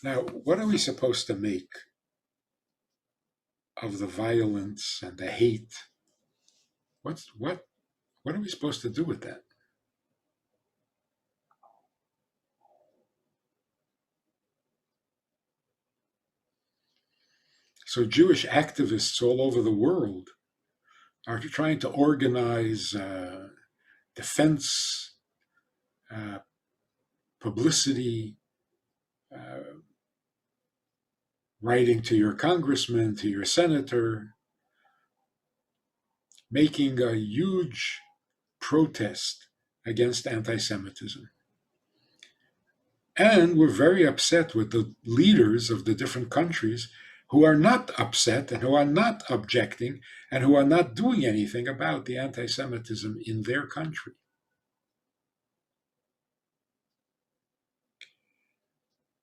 Now, what are we supposed to make of the violence and the hate? What are we supposed to do with that? So Jewish activists all over the world are trying to organize defense, uh, publicity, uh, writing to your congressman, to your senator, making a huge protest against anti-Semitism. And we're very upset with the leaders of the different countries who are not upset and who are not objecting and who are not doing anything about the anti-Semitism in their country.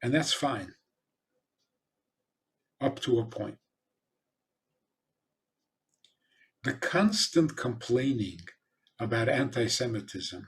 And that's fine, up to a point. The constant complaining about anti-Semitism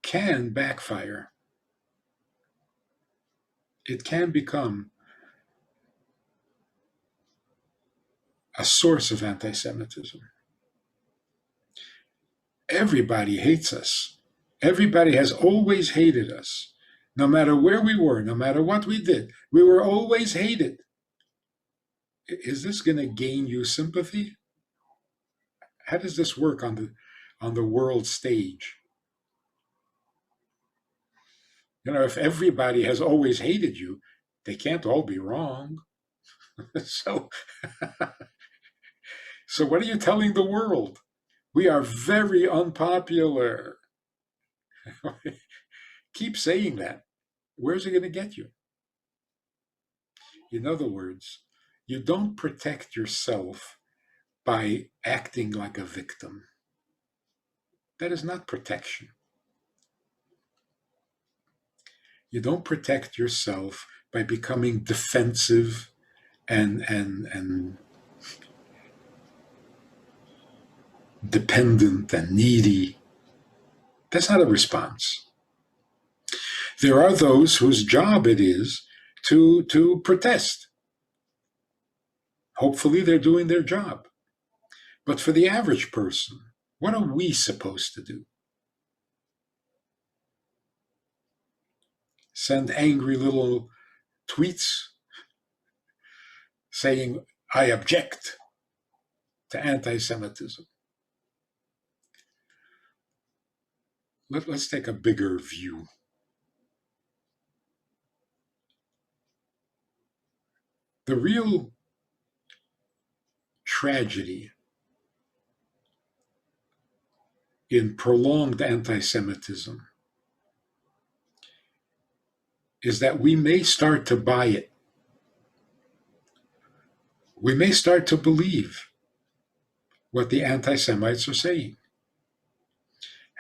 can backfire. It can become a source of anti-Semitism. Everybody hates us. Everybody has always hated us. No matter where we were, no matter what we did, we were always hated. Is this going to gain you sympathy? How does this work on the world stage? You know, if everybody has always hated you, they can't all be wrong. so, so what are you telling the world? We are very unpopular. Keep saying that. Where's it going to get you? In other words, you don't protect yourself by acting like a victim. That is not protection. You don't protect yourself by becoming defensive and dependent and needy. That's not a response. There are those whose job it is to protest. Hopefully they're doing their job. But for the average person, what are we supposed to do? Send angry little tweets saying, I object to anti Semitism. Let's take a bigger view. The real tragedy in prolonged anti Semitism is that we may start to buy it. We may start to believe what the anti Semites are saying.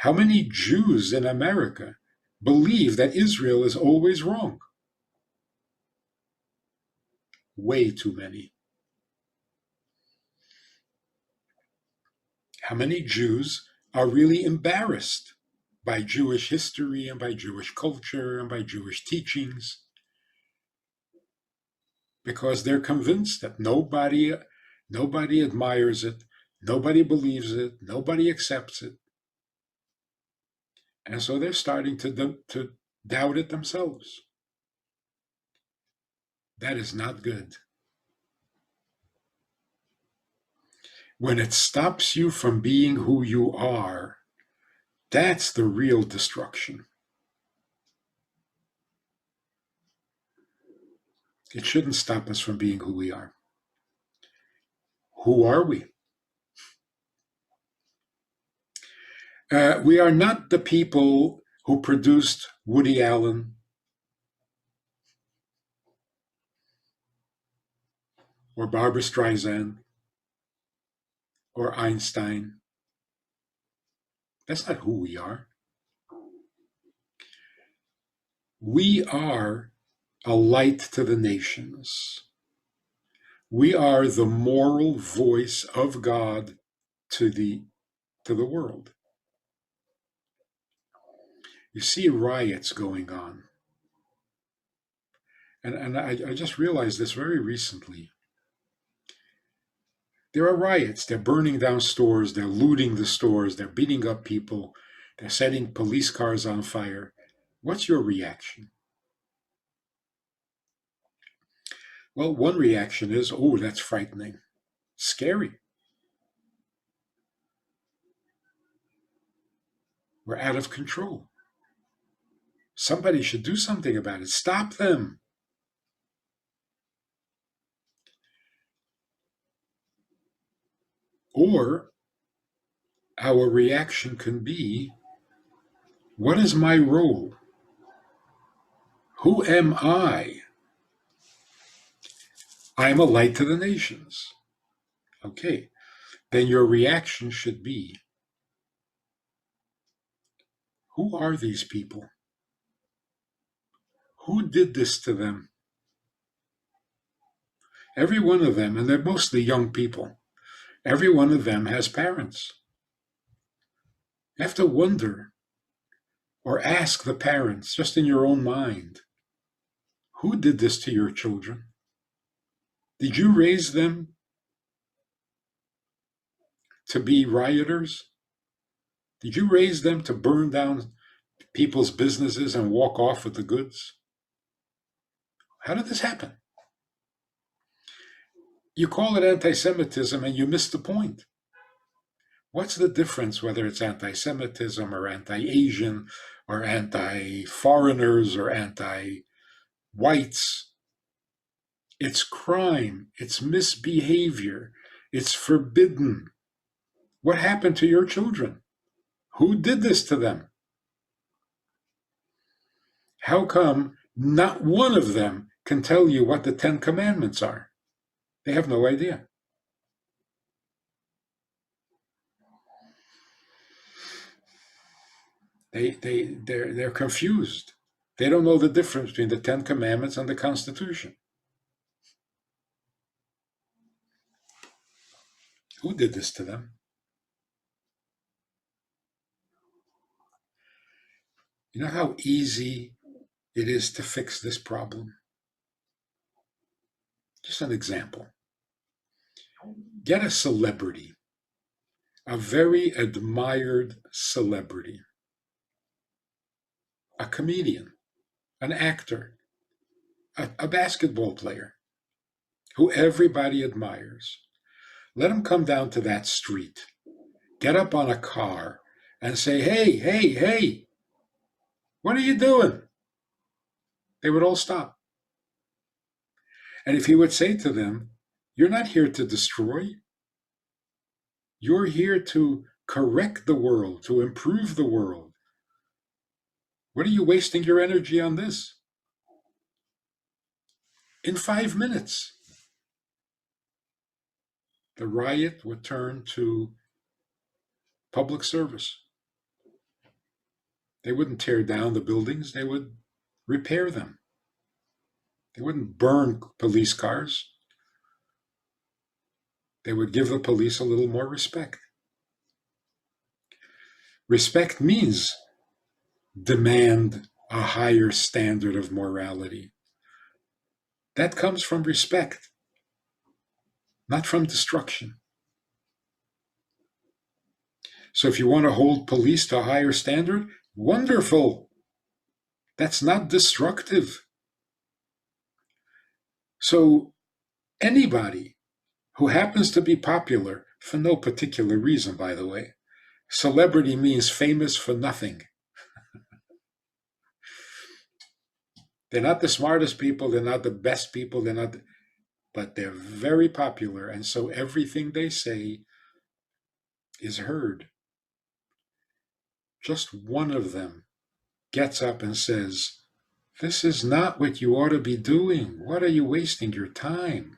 How many Jews in America believe that Israel is always wrong? Way too many. How many Jews are really embarrassed by Jewish history and by Jewish culture and by Jewish teachings because they're convinced that nobody admires it, nobody believes it, nobody accepts it. And so they're starting to doubt it themselves. That is not good. When it stops you from being who you are, that's the real destruction. It shouldn't stop us from being who we are. Who are we? We are not the people who produced Woody Allen or Barbra Streisand or Einstein. That's not who we are. We are a light to the nations. We are the moral voice of God to the world. You see riots going on. And I just realized this very recently. There are riots. They're burning down stores. They're looting the stores. They're beating up people. They're setting police cars on fire. What's your reaction? Well, one reaction is, oh, that's frightening, scary. We're out of control. Somebody should do something about it. Stop them. Or our reaction can be, what is my role? Who am I? I am a light to the nations. Okay, then your reaction should be, who are these people? Who did this to them? Every one of them, and they're mostly young people, every one of them has parents. You have to wonder or ask the parents, just in your own mind, who did this to your children? Did you raise them to be rioters? Did you raise them to burn down people's businesses and walk off with the goods? How did this happen? You call it anti-Semitism and you miss the point. What's the difference whether it's anti-Semitism or anti-Asian or anti-foreigners or anti-whites? It's crime. It's misbehavior. It's forbidden. What happened to your children? Who did this to them? How come not one of them can tell you what the 10 Commandments are? They have no idea. They're confused. They don't know the difference between the 10 Commandments and the Constitution. Who did this to them? You know how easy it is to fix this problem? Just an example. Get a celebrity, a very admired celebrity, a comedian, an actor, a basketball player who everybody admires. Let him come down to that street, get up on a car, and say, hey, hey, hey, what are you doing? They would all stop. And if he would say to them, you're not here to destroy, you're here to correct the world, to improve the world. What are you wasting your energy on this? In 5 minutes, the riot would turn to public service. They wouldn't tear down the buildings, they would repair them. They wouldn't burn police cars. They would give the police a little more respect. Respect means demand a higher standard of morality. That comes from respect, not from destruction. So if you want to hold police to a higher standard, wonderful. That's not destructive. So anybody who happens to be popular, for no particular reason, by the way, celebrity means famous for nothing. They're not the smartest people, they're not the best people, but they're very popular, and so everything they say is heard. Just one of them gets up and says, this is not what you ought to be doing. What are you wasting your time?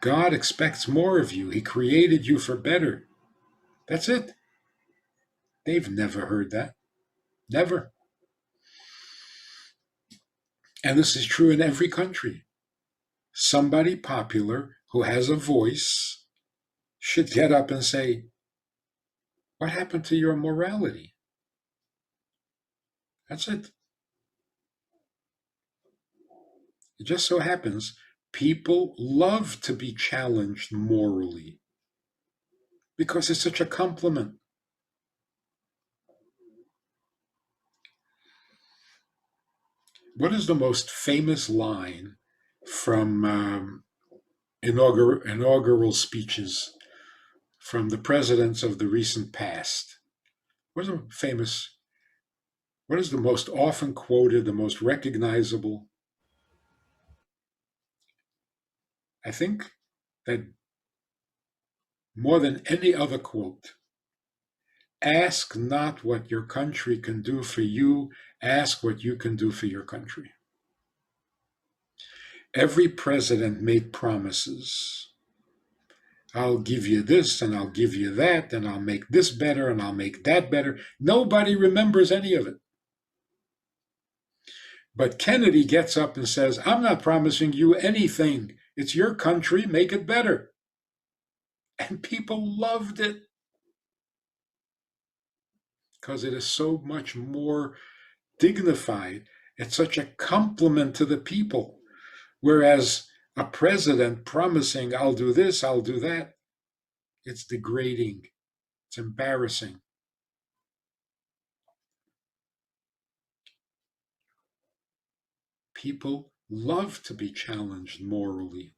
God expects more of you. He created you for better. That's it. They've never heard that. Never. And this is true in every country. Somebody popular who has a voice should get up and say, what happened to your morality? That's it. It just so happens people love to be challenged morally because it's such a compliment. What is the most famous line from inaugural speeches from the presidents of the recent past? What is the famous? What is the most often quoted, the most recognizable? I think that more than any other quote, ask not what your country can do for you, ask what you can do for your country. Every president made promises. I'll give you this and I'll give you that and I'll make this better and I'll make that better. Nobody remembers any of it. But Kennedy gets up and says, I'm not promising you anything. It's your country, make it better. And people loved it because it is so much more dignified. It's such a compliment to the people. Whereas a president promising, I'll do this, I'll do that, it's degrading, it's embarrassing. People love to be challenged morally.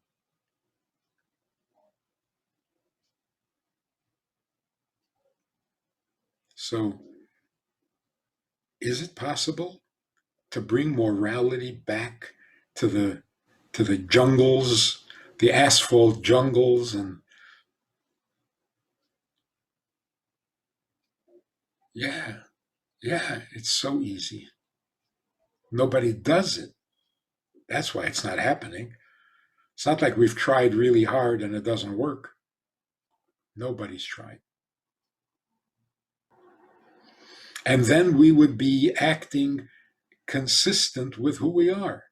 So, is it possible to bring morality back to the jungles, the asphalt jungles, and yeah, yeah, it's so easy. Nobody does it. That's why it's not happening. It's not like we've tried really hard and it doesn't work. Nobody's tried. And then we would be acting consistent with who we are.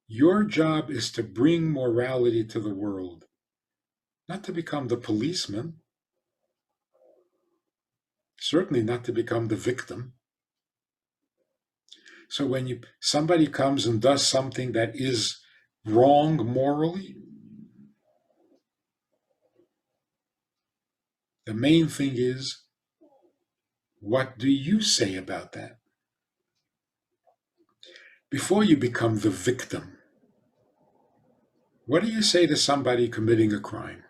Your job is to bring morality to the world, not to become the policeman, certainly not to become the victim. So when somebody comes and does something that is wrong morally, the main thing is, what do you say about that? Before you become the victim, what do you say to somebody committing a crime?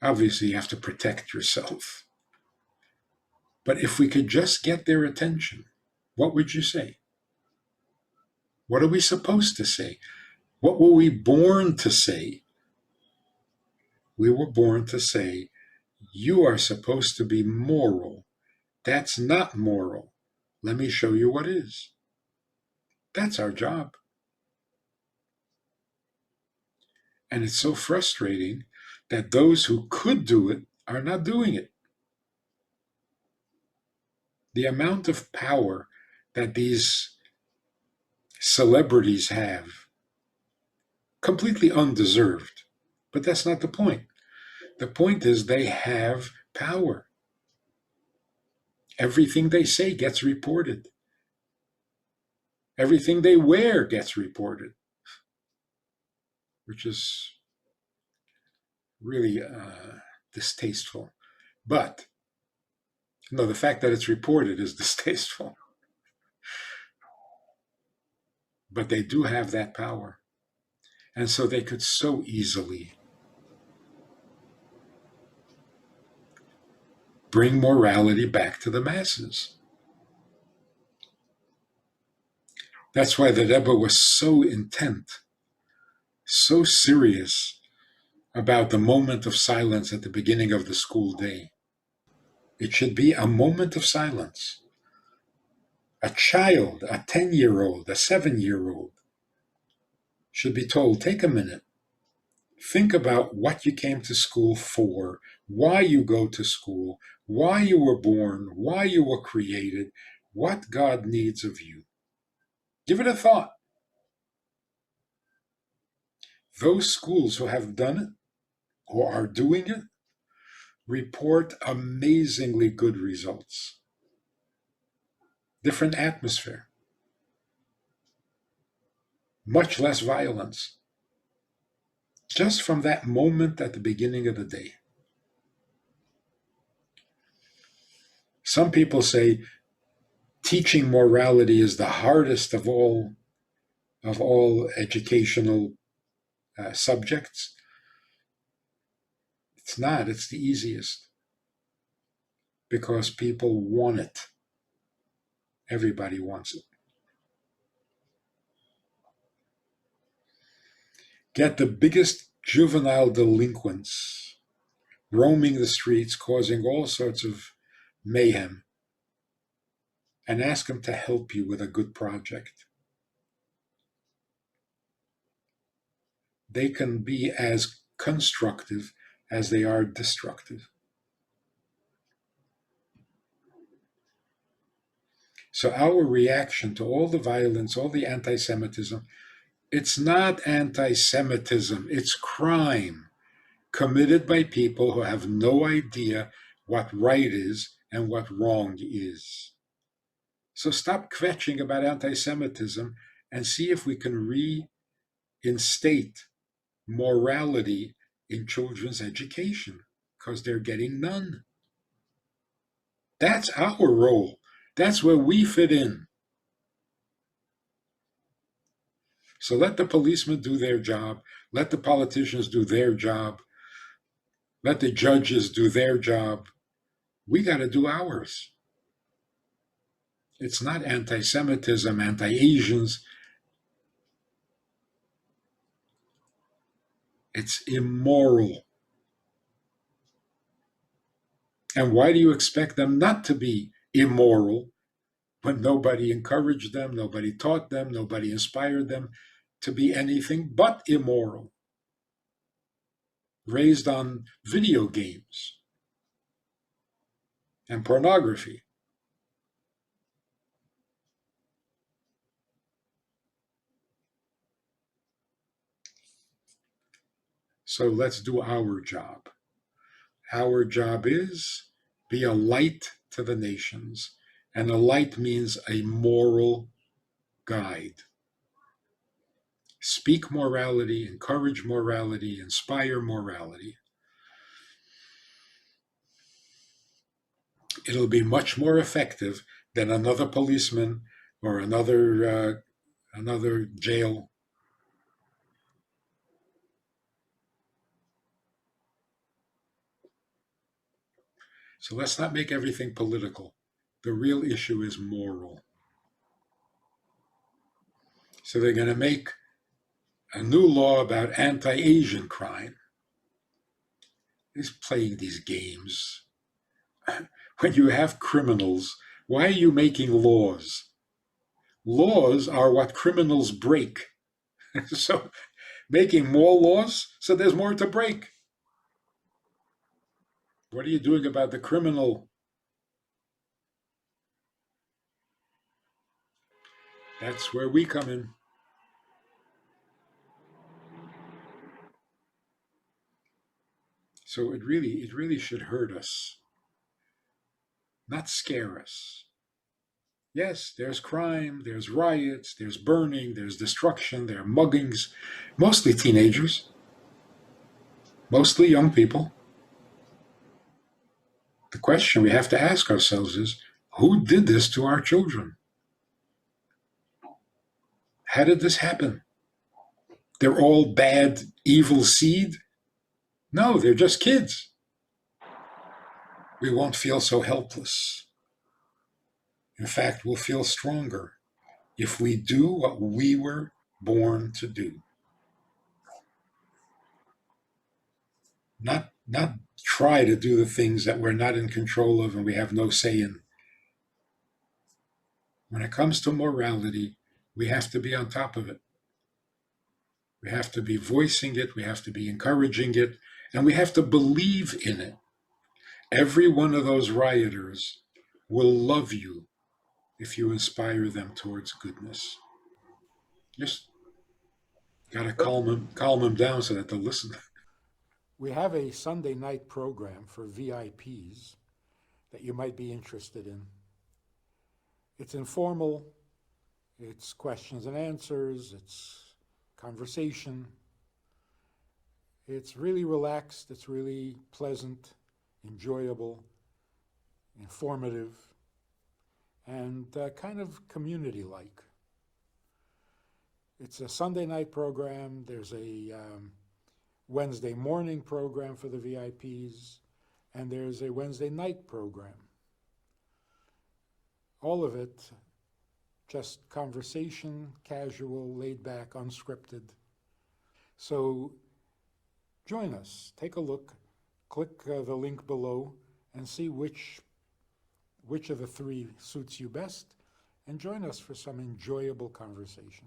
Obviously, you have to protect yourself. But if we could just get their attention, what would you say? What are we supposed to say? What were we born to say? We were born to say, you are supposed to be moral. That's not moral. Let me show you what is. That's our job. And it's so frustrating that those who could do it are not doing it. The amount of power that these celebrities have, completely undeserved. But that's not the point. The point is they have power. Everything they say gets reported. Everything they wear gets reported, which is really distasteful. But no, the fact that it's reported is distasteful. But they do have that power. And so they could so easily bring morality back to the masses. That's why the Rebbe was so intent, so serious about the moment of silence at the beginning of the school day. It should be a moment of silence. A child, a 10-year-old, a 7-year-old should be told, take a minute. Think about what you came to school for, why you go to school, why you were born, why you were created, what God needs of you. Give it a thought. Those schools who have done it, who are doing it, report amazingly good results. different atmosphere, much less violence, just from that moment at the beginning of the day. Some people say teaching morality is the hardest of all educational subjects. It's not. It's the easiest because people want it. Everybody wants it. Get the biggest juvenile delinquents roaming the streets, causing all sorts of mayhem, and ask them to help you with a good project. They can be as constructive as they are destructive. So our reaction to all the violence, all the anti-Semitism, it's not anti-Semitism, it's crime committed by people who have no idea what right is and what wrong is. So stop kvetching about anti-Semitism and see if we can reinstate morality in children's education, because they're getting none. That's our role. That's where we fit in. So let the policemen do their job. Let the politicians do their job. Let the judges do their job. We got to do ours. It's not anti-Semitism, anti-Asians. It's immoral. And why do you expect them not to be immoral when nobody encouraged them, nobody taught them, nobody inspired them to be anything but immoral? Raised on video games and pornography. So let's do our job. Our job is be a light to the nations. And a light means a moral guide. Speak morality, encourage morality, inspire morality. It'll be much more effective than another policeman or another jail. So let's not make everything political. The real issue is moral. So they're going to make a new law about anti-Asian crime. He's playing these games. When you have criminals, why are you making laws? Laws are what criminals break. So making more laws so there's more to break. What are you doing about the criminal? That's where we come in. So it really should hurt us, not scare us. Yes, there's crime, there's riots, there's burning, there's destruction, there are muggings, mostly teenagers, mostly young people. The question we have to ask ourselves is, who did this to our children? How did this happen? They're all bad, evil seed? No, they're just kids. We won't feel so helpless. In fact, we'll feel stronger if we do what we were born to do. Not try to do the things that we're not in control of and we have no say in. When it comes to morality, we have to be on top of it. We have to be voicing it, we have to be encouraging it, and we have to believe in it. Every one of those rioters will love you if you inspire them towards goodness. Just got to calm them down so that they'll listen. We have a Sunday night program for VIPs that you might be interested in. It's informal, it's questions and answers, it's conversation. It's really relaxed, it's really pleasant, enjoyable, informative, and kind of community-like. It's a Sunday night program. There's a Wednesday morning program for the VIPs, and there's a Wednesday night program. All of it just conversation, casual, laid back, unscripted. So join us, take a look, click the link below, and see which of the three suits you best, and join us for some enjoyable conversation.